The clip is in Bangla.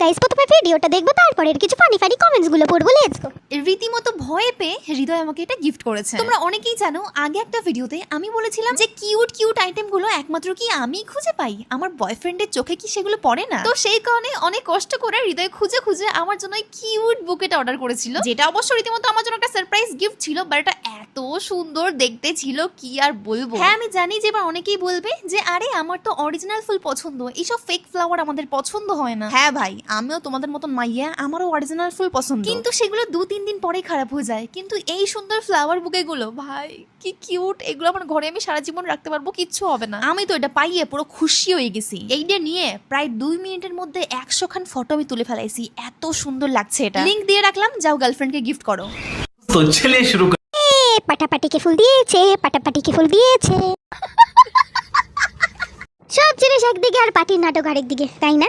গাইস, প্রথমে ভিডিওটা দেখবো, তারপরে এর কিছু ফানি ফানি কমেন্টস গুলো পড়বো। Let's go. রীতিমতো ভয় পেয়ে হৃদয় আমাকে এটা গিফট করেছে। তোমরা অনেকেই জানো, আগে একটা ভিডিওতে আমি বলেছিলাম যে কিউট কিউট আইটেম গুলো একমাত্র কি আমি খুঁজে পাই, আমার বয়ফ্রেন্ডের চোখে কি সেগুলো পড়ে না? তো সেই কারণে অনেক কষ্ট করে হৃদয় খুঁজে খুঁজে আমার জন্য কিউট বুকেট অর্ডার করেছিল, যেটা অবশ্য রীতিমতো আমার জন্য একটা সারপ্রাইজ গিফট ছিল। বাট এটা এত সুন্দর দেখতে ছিল, কি আর বলবো। হ্যাঁ, আমি জানি যে এবার অনেকেই বলবে যে আরে আমার তো অরিজিনাল ফুল পছন্দ, এইসব ফেক ফ্লাওয়ার আমাদের পছন্দ হয় না। হ্যাঁ ভাই, আমিও তোমাদের মতন মাইয়া, আমারও অরিজিনাল ফুল পছন্দ, কিন্তু সেগুলো 2-3 দিন পরেই খারাপ হয়ে যায়। কিন্তু এই সুন্দর ফ্লাওয়ার বুকে গুলো ভাই কি কিউট, এগুলো আমার ঘরে আমি সারা জীবন রাখতে পারবো, কিচ্ছু হবে না। আমি তো এটা পাইয়ে পুরো খুশি হয়ে গেছি। এইটা নিয়ে প্রায় 2 মিনিটের মধ্যে 100 খান ফটো আমি তুলে ফেলাইছি, এত সুন্দর লাগছে। এটা লিংক দিয়ে রাখলাম, যাও গার্লফ্রেন্ডকে গিফট করো। तो चलिए शुरू कर। পাটাপাটিকে ফুল দিয়েছে, পাটাপাটিকে ফুল দিয়েছে। সব জিনিস একদিকে আর পাটির নাটক আরেকদিকে, তাই না?